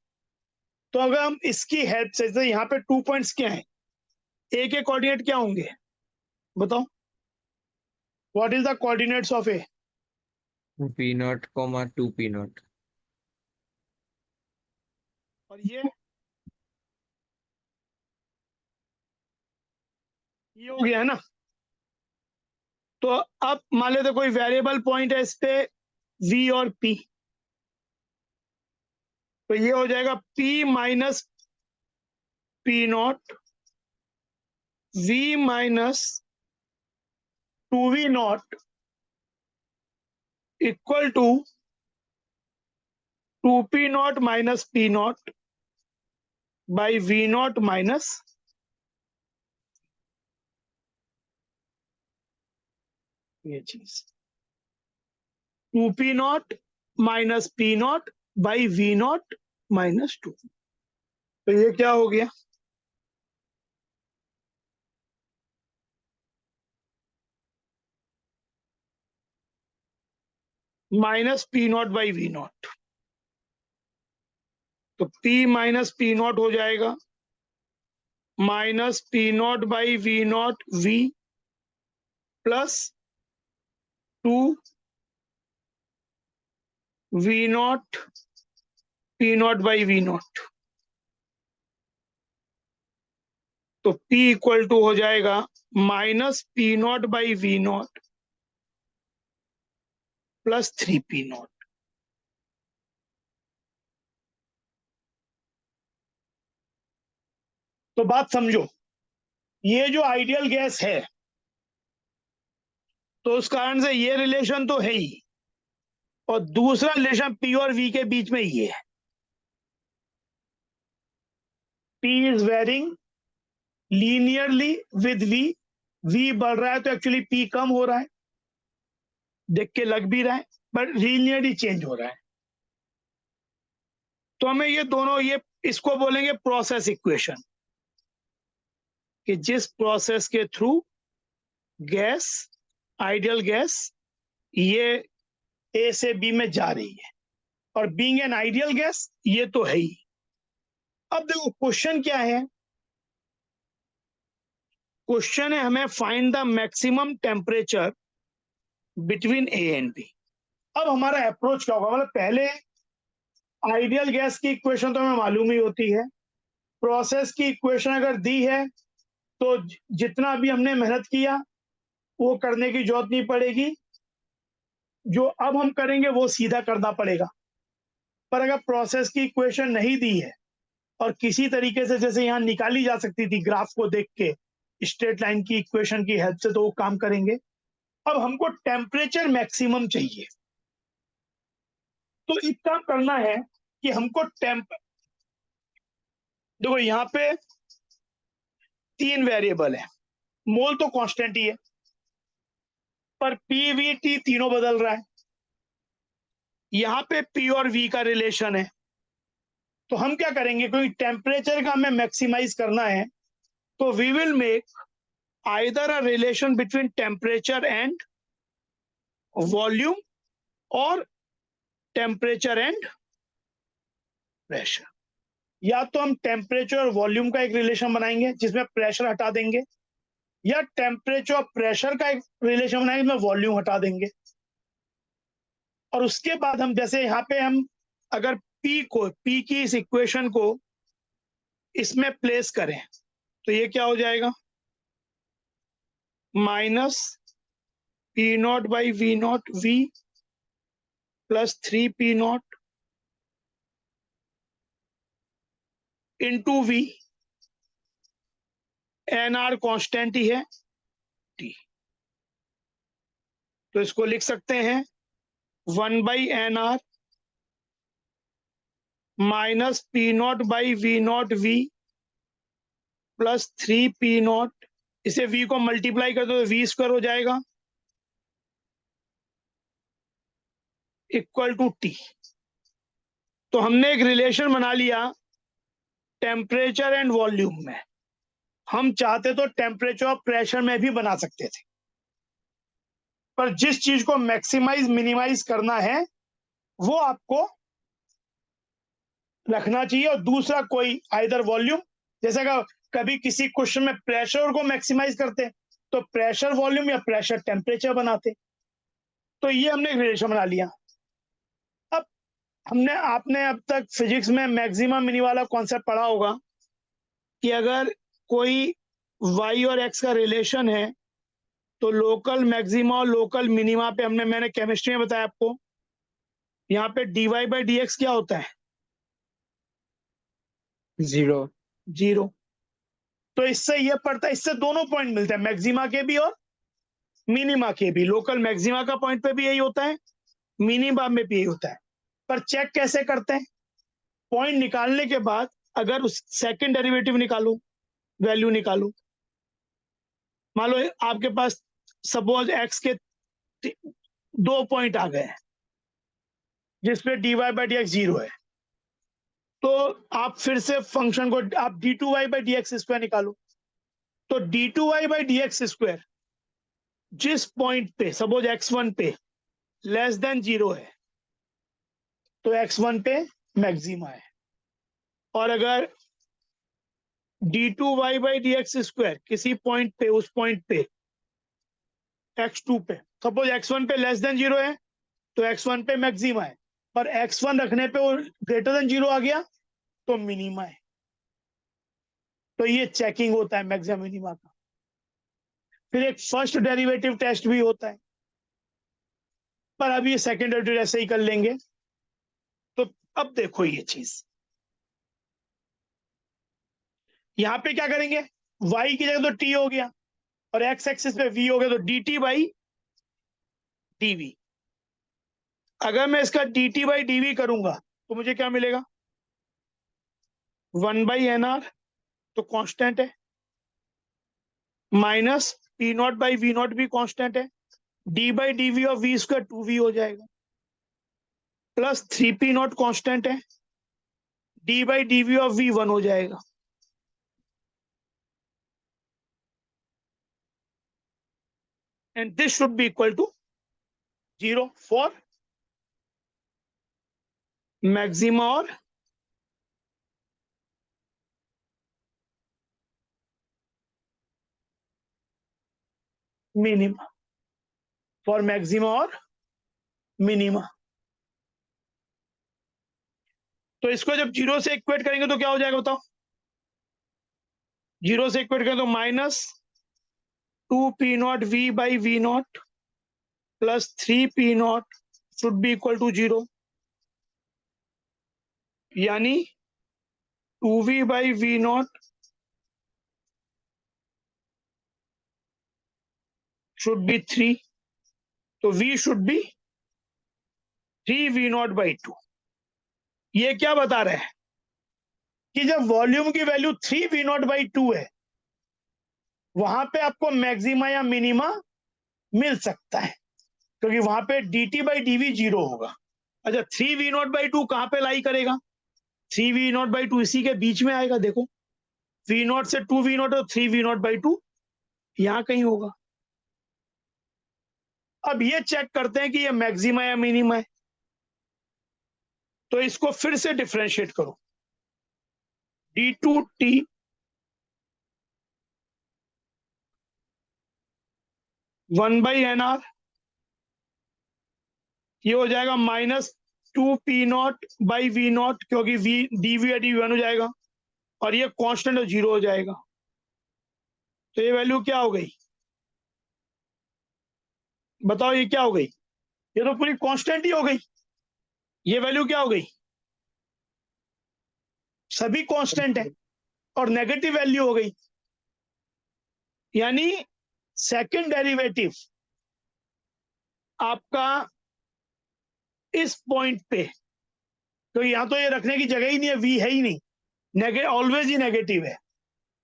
तो अगर हम इसकी हेल्प से, जैसे यहाँ पे 2 पॉइंट्स क्या है, ए के कोऑर्डिनेट क्या होंगे बताओ? What is the coordinates of A? p naught comma 2 p naught. और ये हो गया है ना। तो अब मान लेते कोई वेरिएबल पॉइंट है इस पे v और p, तो ये हो जाएगा p minus P naught v minus 2v naught equal to 2p naught minus p naught by v naught minus, ये चीज 2p naught minus p naught by v naught minus 2। तो ये क्या हो गया? Minus P not by we naught. तो p minus P naught हो जाएगा minus P not by we naught v plus 2 v naught p not by we naught. तो p equal to हो जाएगा minus P not by we naught plus 3p naught. तो बात समझो, ये जो आइडियल गैस है, तो उस कारण से ये रिलेशन तो है ही, और दूसरा रिलेशन p और v के बीच में ये है, p is varying linearly with v बढ़ रहा है तो एक्चुअली p कम हो रहा है, देख के लग भी रहा है, बट लीनियरली चेंज हो रहा है। तो हमें ये दोनों, ये इसको बोलेंगे प्रोसेस इक्वेशन, कि जिस प्रोसेस के थ्रू गैस, आइडियल गैस, ये ए से बी में जा रही है, और बीइंग एन आइडियल गैस ये तो है ही। अब देखो क्वेश्चन क्या है, क्वेश्चन है हमें find the maximum temperature between A and B. अब हमारा अप्रोच क्या होगा, मतलब पहले आइडियल गैस की इक्वेशन तो हमें मालूम ही होती है, प्रोसेस की इक्वेशन अगर दी है तो जितना भी हमने मेहनत किया वो करने की जरूरत नहीं पड़ेगी, जो अब हम करेंगे वो सीधा करना पड़ेगा। पर अगर प्रोसेस की इक्वेशन नहीं दी है और किसी तरीके से जैसे यहाँ निकाली जा सकती थी ग्राफ को देख के स्ट्रेट लाइन की इक्वेशन की हेल्प से, तो वो काम करेंगे। अब हमको टेम्परेचर मैक्सिमम चाहिए, तो एक काम करना है कि हमको देखो यहाँ पे तीन वेरिएबल है, मोल तो कांस्टेंट ही है, पर पी वी टी तीनों बदल रहा है। यहां पे पी और वी का रिलेशन है, तो हम क्या करेंगे, क्योंकि टेम्परेचर का हमें मैक्सिमाइज करना है, तो we will make either a relation between temperature and volume और टेम्परेचर एंड प्रेशर। या तो हम टेम्परेचर और वॉल्यूम का एक रिलेशन बनाएंगे जिसमें प्रेशर हटा देंगे, या टेम्परेचर और प्रेशर का एक रिलेशन बनाएंगे जिसमें वॉल्यूम हटा देंगे। और उसके बाद हम जैसे यहाँ पे हम अगर पी की इस इक्वेशन को इसमें प्लेस करें तो ये क्या हो जाएगा, minus P not by we not V plus 3 P not into V, N R constant ही है टी, तो इसको लिख सकते हैं 1/nr minus P not by we not V plus 3 P not, इसे v को मल्टीप्लाई कर दो तो वी स्क्वायर हो जाएगा इक्वल टू टी। तो हमने एक रिलेशन बना लिया टेम्परेचर एंड वॉल्यूम में। हम चाहते तो टेम्परेचर और प्रेशर में भी बना सकते थे, पर जिस चीज को मैक्सिमाइज मिनिमाइज करना है वो आपको रखना चाहिए। और दूसरा कोई आइदर वॉल्यूम, जैसे कभी किसी क्वेश्चन में प्रेशर को मैक्सिमाइज करते तो प्रेशर वॉल्यूम या प्रेशर टेम्परेचर बनाते। तो ये हमने एक रिलेशन बना लिया। अब आपने अब तक फिजिक्स में मैक्सिमा मिनी वाला कॉन्सेप्ट पढ़ा होगा कि अगर कोई y और x का रिलेशन है तो लोकल मैक्सिमा और लोकल मिनिमा पे मैंने केमिस्ट्री में बताया आपको, यहाँ पे dy बाई डी एक्स क्या होता है, 0। तो इससे ये पड़ता है, इससे दोनों पॉइंट मिलते हैं, मैक्सिमा के भी और मिनिमा के भी। लोकल मैक्सिमा का पॉइंट पे भी यही होता है, मिनिमा में भी यही होता है। पर चेक कैसे करते हैं, पॉइंट निकालने के बाद अगर उस सेकंड डेरिवेटिव निकालो, वैल्यू निकालो, मान लो आपके पास सपोज x के 2 पॉइंट आ गए जिसपे dy बाई डी एक्स 0 है, तो आप फिर से फंक्शन को आप d2y by D x square निकालो। तो d2y by D x square जिस पॉइंट पे सपोज x1 पे लेस देन 0 है तो x1 पे मैक्सिमा है, और अगर d2y by D x square किसी पॉइंट पे, उस पॉइंट पे x2 पे, सपोज x1 पे लेस देन 0 है तो x1 पे मैक्सिमा है, पर x1 रखने पे वो ग्रेटर देन 0 आ गया तो मिनिमा है। तो ये चेकिंग होता है मैक्सिमा मिनिमा का। फिर एक फर्स्ट डेरिवेटिव टेस्ट भी होता है, पर अब ये सेकंड डेरिवेटिव ऐसे ही कर लेंगे। तो अब देखो ये चीज यहां पे क्या करेंगे, y की जगह तो t हो गया और x एक्सिस पे v हो गया, तो dt बाई dv। अगर मैं इसका dt बाई dv करूंगा तो मुझे क्या मिलेगा, 1/nr तो कांस्टेंट है, minus P not by we naught भी कांस्टेंट है, डी बाई डी वी और वी स्क्वायर 2v हो जाएगा, प्लस 3p नॉट कांस्टेंट है, D by D V of v 1 हो जाएगा। And this should be equal to 0 for maxima और minima, for maxima और मिनिमा। तो इसको जब 0 से इक्वेट करेंगे तो क्या हो जाएगा बताओ, 0 से इक्वेट करें तो minus 2p naught v by we naught plus 3p naught should be equal to 0, यानी 2v by we naught should be 3, तो v should be 3v naught by 2। ये क्या बता रहे हैं कि जब वॉल्यूम की वैल्यू 3v नॉट बाई 2 है वहां पे आपको मैक्सिमा या मिनिमा मिल सकता है, क्योंकि वहां पे dt बाई dv 0 होगा। अच्छा, 3v0/2 कहां पे लाई करेगा? 3v0/2 इसी के बीच में आएगा। देखो, v0 से 2v0 और 3v0/2 यहां कहीं होगा। अब ये चेक करते हैं कि ये मैक्सिमा या मिनिमा है, तो इसको फिर से डिफरेंशिएट करो। d2t 1/nr, ये हो जाएगा -2p0/v0, क्योंकि v dv या dv1 हो जाएगा, और ये कांस्टेंट 0 हो जाएगा। तो ये वैल्यू क्या हो गई? बताओ ये क्या हो गई? ये तो पूरी कांस्टेंट ही हो गई। ये वैल्यू क्या हो गई? सभी कांस्टेंट है और नेगेटिव वैल्यू हो गई, यानी सेकंड डेरिवेटिव आपका इस पॉइंट पे, तो यहां तो ये रखने की जगह ही नहीं है, v है ही नहीं, ऑलवेज ही नेगेटिव है,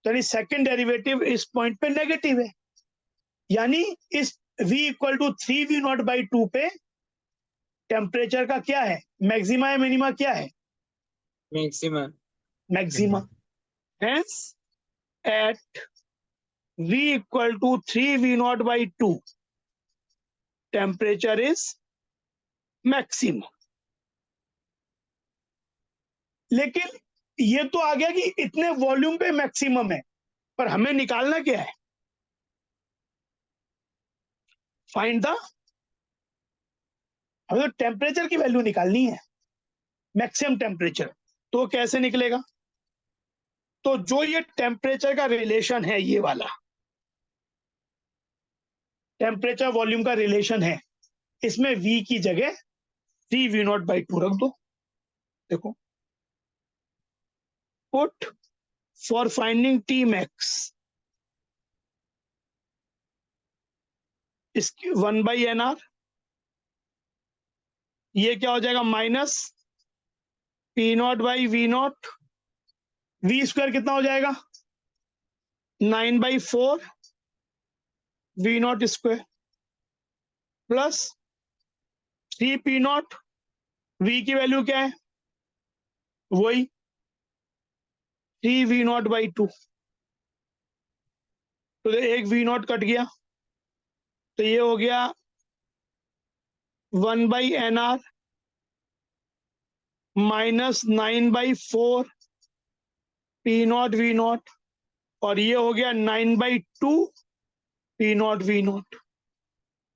यानी सेकंड डेरिवेटिव इस पॉइंट पे नेगेटिव है, यानी इस v इक्वल टू 3v0/2 पे टेम्परेचर का क्या है? मैक्सिमा या मिनिमा क्या है? Maxima. Maxima. Hence at v equal to 3v0/2 temperature is maximum. लेकिन ये तो आ गया कि इतने वॉल्यूम पे मैक्सिमम है, पर हमें निकालना क्या है? फाइंड द, हमें तो टेम्परेचर की वैल्यू निकालनी है, मैक्सिमम टेम्परेचर। तो कैसे निकलेगा? तो जो ये टेम्परेचर का रिलेशन है, ये वाला टेम्परेचर वॉल्यूम का रिलेशन है, इसमें v की जगह 3v0/2 रख दो। देखो, put for finding T max, इसकी 1/nr, ये क्या हो जाएगा? -p0/v0, v स्क्वायर कितना हो जाएगा? 9/4 v0 square plus 3p0, v की वैल्यू क्या है? वही 3v0/2। तो एक v0 कट गया, तो ये हो गया 1/nr -9/4 p0 v0, और ये हो गया 9/2 p0 v0।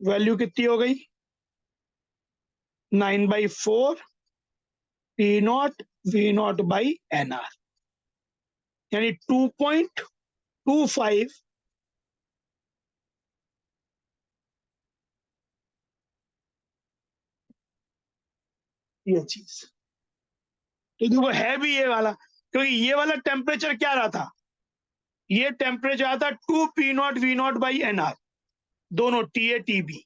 वैल्यू कितनी हो गई? 9/4 p0 v0/nr, यानी 2.25 ये चीज। तो देखो, है भी ये वाला, क्योंकि ये वाला टेम्परेचर क्या रहा था? ये टेम्परेचर आता 2p0 v0/nr, दोनों TA TB।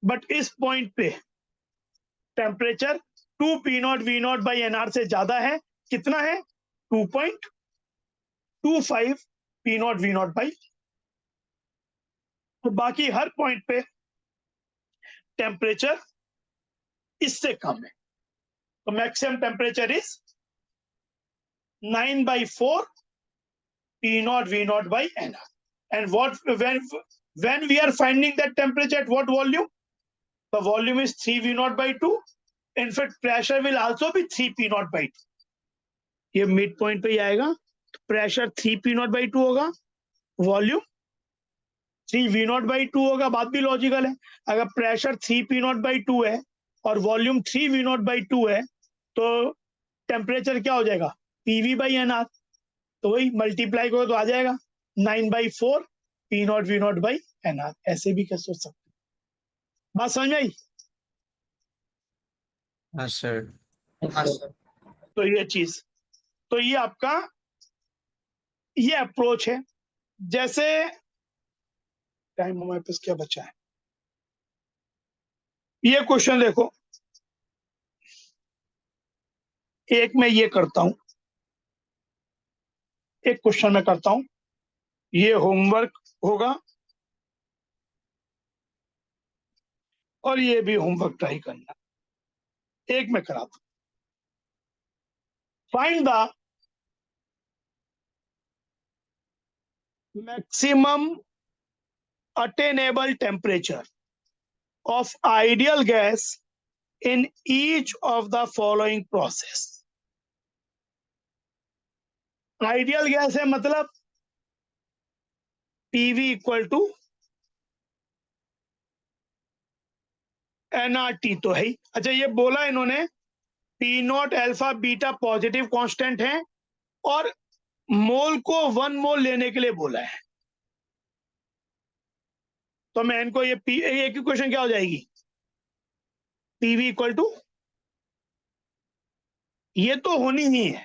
बट इस पॉइंट पे टेम्परेचर 2p0 v0/nr से ज्यादा है। कितना है? 2.25 p0 v0/। तो बाकी हर पॉइंट पे टेम्परेचर इससे कम है, तो maximum temperature is 9/4 p0 v0/nr। And when we are finding that temperature at what volume? The volume is 3v0/2. In fact, pressure will also be 3p0/2. ये मिड पॉइंट पे ही आएगा, pressure 3p0/2 होगा, volume 3v0/2 होगा। बात भी logical है, अगर pressure 3p0/2 है और वॉल्यूम 3v0/2 है, तो टेम्परेचर क्या हो जाएगा? pv/nr। तो वही मल्टीप्लाई करो तो आ जाएगा 9/4 p0 v0/nr। ऐसे भी क्या सोच सकते, बात समझ में आई? हाँ सर। तो ये चीज, तो ये आपका ये अप्रोच है। जैसे टाइम हमारे पास क्या बचा है, ये क्वेश्चन देखो, एक मैं ये करता हूं, एक क्वेश्चन मैं करता हूं, ये होमवर्क होगा और ये भी होमवर्क ट्राई करना। एक मैं कराता हूं। Find the maximum attainable temperature of ideal gas in each of the following process। Ideal gas है मतलब पीवी इक्वल टू एनआरटी तो है ही। अच्छा, ये बोला इन्होंने P not alpha beta positive constant है और मोल को 1 मोल लेने के लिए बोला है। तो मैं इनको ये इक्वेशन क्या हो जाएगी, पीवी इक्वल टू, ये तो होनी ही है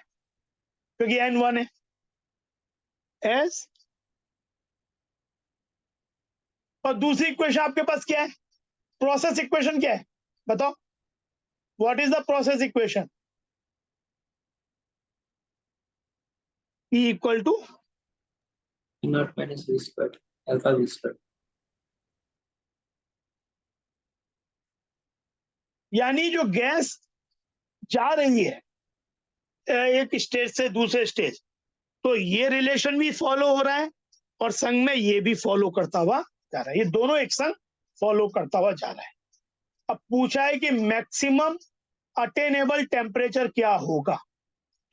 क्योंकि एन 1 है, एस। और दूसरी इक्वेशन आपके पास क्या है, प्रोसेस इक्वेशन क्या है बताओ, what is the process equation, P equal to P naught minus V squared, alpha V squared. यानी जो गैस जा रही है एक स्टेज से दूसरे स्टेज, तो ये रिलेशन भी फॉलो हो रहा है और संग में ये भी फॉलो करता हुआ जा रहा है, ये दोनों एक संग फॉलो करता हुआ जा रहा है। अब पूछा है कि मैक्सिमम अटेनेबल टेम्परेचर क्या होगा,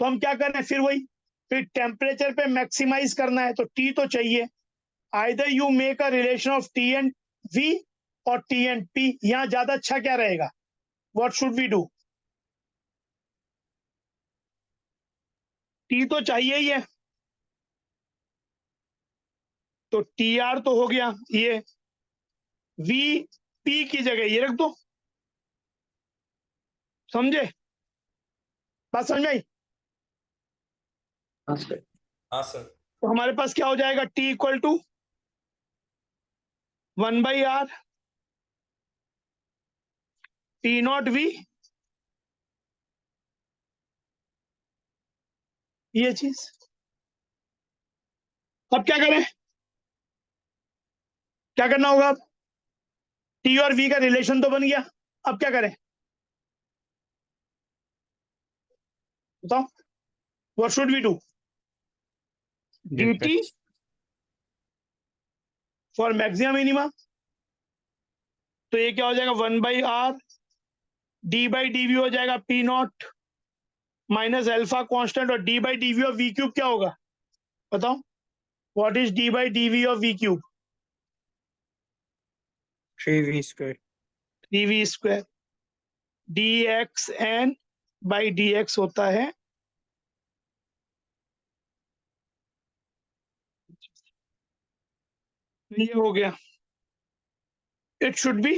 तो हम क्या कर रहे हैं, फिर टेम्परेचर पे मैक्सिमाइज करना है तो टी तो चाहिए। Either you make a relation of T and V और टी एंड पी। यहां ज्यादा अच्छा क्या रहेगा, what should we do, T तो चाहिए ही है, तो टी आर तो हो गया, ये वी पी की जगह ये रख दो। समझे, बात समझ आई। हाँ सर। हाँ सर। तो हमारे पास क्या हो जाएगा, T equal to 1/r P not V, ये चीज। अब क्या करें, क्या करना होगा, अब टी और वी का रिलेशन तो बन गया, अब क्या करें बताओ, what should we do, dt for maximum minimum, तो ये क्या हो जाएगा 1/r d/dv हो जाएगा P naught minus alpha constant, और d/dv ऑफ वी क्यूब क्या होगा बताओ, what is d/dv of V cube, 3v squared. 3v square, dxn by dx होता है ये हो गया, it should be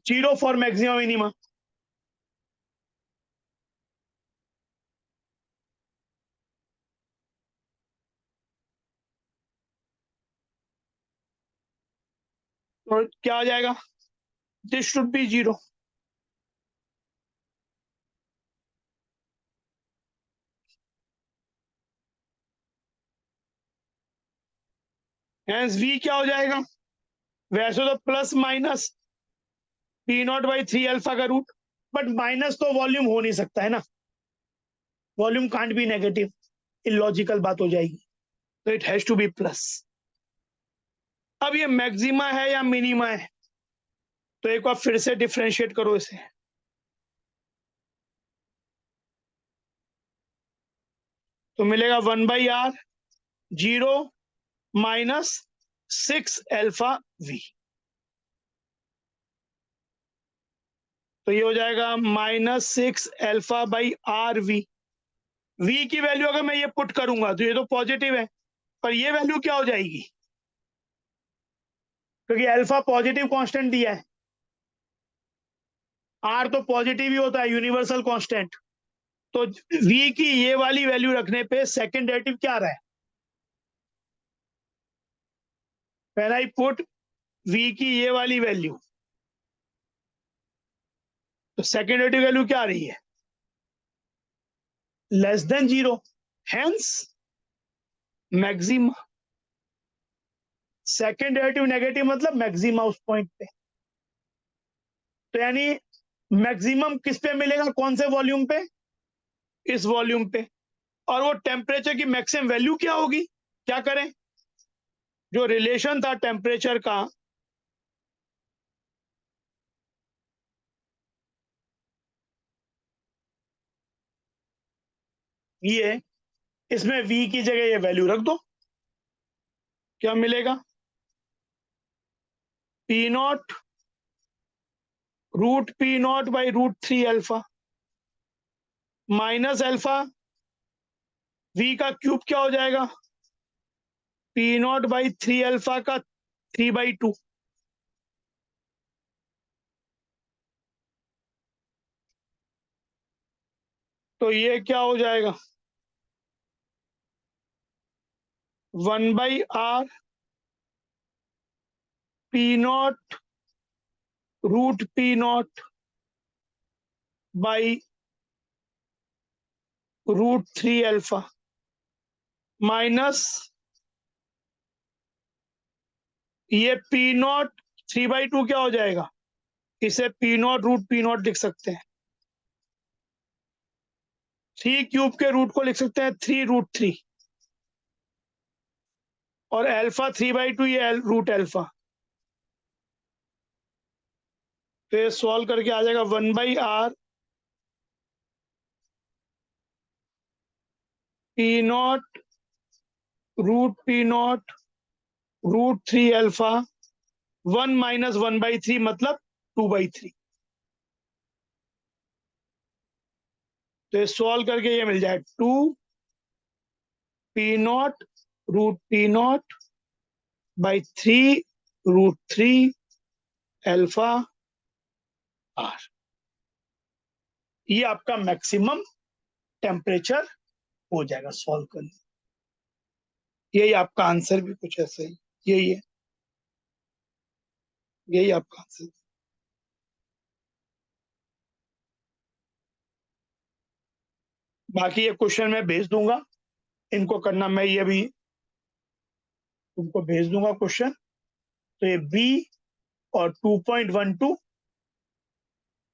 0 for maximum minimum. तो क्या आ जाएगा, this should be 0। Hence v क्या हो जाएगा, वैसे तो plus minus P not by 3 alpha का रूट, बट माइनस तो वॉल्यूम हो नहीं सकता है ना, volume can't be negative, illogical बात हो जाएगी, तो it has to be plus. अब ये मैक्सिमा है या मिनिमा है, तो एक बार फिर से डिफरेंशिएट करो इसे, तो मिलेगा 1/r 0 माइनस 6 अल्फा वी, तो ये हो जाएगा -6 alpha by R V. V की वैल्यू अगर मैं ये पुट करूंगा तो ये तो पॉजिटिव है, पर ये वैल्यू क्या हो जाएगी, क्योंकि अल्फा पॉजिटिव कांस्टेंट दिया है, आर तो पॉजिटिव ही होता है यूनिवर्सल कांस्टेंट, तो वी की ये वाली वैल्यू रखने पे सेकंड डेरिवेटिव क्या आ रहा है, पहला ही पुट वी की ये वाली वैल्यू, तो सेकंड डेरिवेटिव वैल्यू क्या आ रही है, less than 0, hence maxima. Second derivative negative मतलब मैक्सिमा उस पॉइंट पे। तो यानी मैक्सिमम किस पे मिलेगा, कौन से वॉल्यूम पे, इस वॉल्यूम पे। और वो टेम्परेचर की मैक्सिमम वैल्यू क्या होगी, क्या करें, जो रिलेशन था टेम्परेचर का, ये इसमें v की जगह ये वैल्यू रख दो, क्या मिलेगा, P naught root P not by root 3 alpha minus alpha, v का क्यूब क्या हो जाएगा, पी नॉट बाई 3 अल्फा का 3/2। तो ये क्या हो जाएगा, 1/r P naught root P not by root 3 alpha minus ये पी नॉट 3/2 क्या हो जाएगा, इसे P naught root P naught लिख सकते हैं, 3 क्यूब के रूट को लिख सकते हैं 3√3, और अल्फा 3/2 ये रूट अल्फा। तो ये सॉल्व करके आ जाएगा 1/r P naught root P naught root 3 alpha 1 minus 1/3 मतलब 2/3। तो ये सॉल्व करके ये मिल जाए 2 P naught root P not by 3√3 alpha R. ये आपका मैक्सिमम टेम्परेचर हो जाएगा सॉल्व करने। यही आपका आंसर भी कुछ ऐसे ही, यही है, यही आपका आंसर। बाकी ये क्वेश्चन मैं भेज दूंगा, इनको करना मैं ये भी तुमको भेज दूंगा क्वेश्चन। तो ये बी और 2.12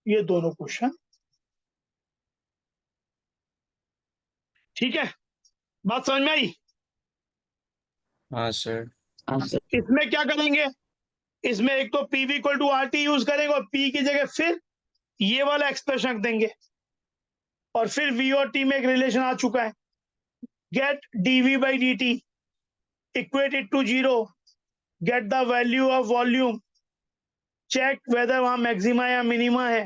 ये दोनों क्वेश्चन, ठीक है, बात समझ में आई। हाँ सर। इसमें क्या करेंगे, इसमें एक तो P V equal to R T use करेंगे और पी की जगह फिर ये वाला एक्सप्रेशन रख देंगे, और फिर वी और टी में एक रिलेशन आ चुका है, get DV by D T equate it to 0, get the value of volume, check whether वहां मैक्सिमा या मिनिमा है,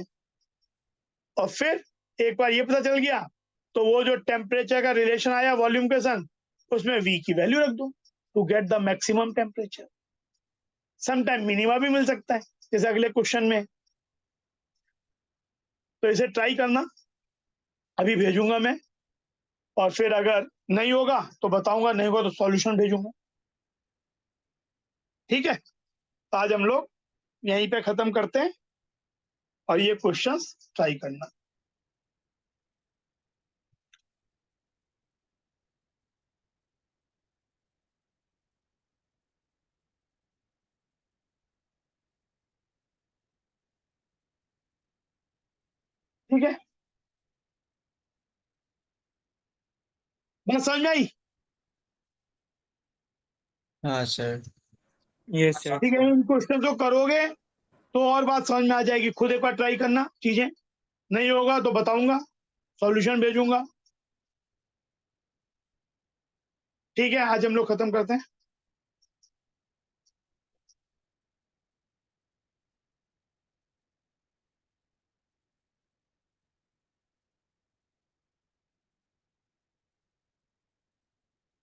और फिर एक बार ये पता चल गया तो वो जो टेम्परेचर का रिलेशन आया वॉल्यूम के संग, उसमें v की वैल्यू रख दो to get the maximum temperature. Sometime minima भी मिल सकता है जैसे अगले क्वेश्चन में। तो इसे ट्राई करना, अभी भेजूंगा मैं, और फिर अगर नहीं होगा तो बताऊंगा, नहीं होगा तो सॉल्यूशन भेजूंगा, ठीक है। आज हम लोग यहीं पे खत्म करते हैं, और ये क्वेश्चंस ट्राई करना। ठीक है, बात समझ में आई। हाँ सर। Yes sir. ठीक है, इन क्वेश्चन को करोगे तो और बात समझ में आ जाएगी, खुद एक बार ट्राई करना चीजें, नहीं होगा तो बताऊंगा, सॉल्यूशन भेजूंगा। ठीक है, आज हम लोग खत्म करते हैं।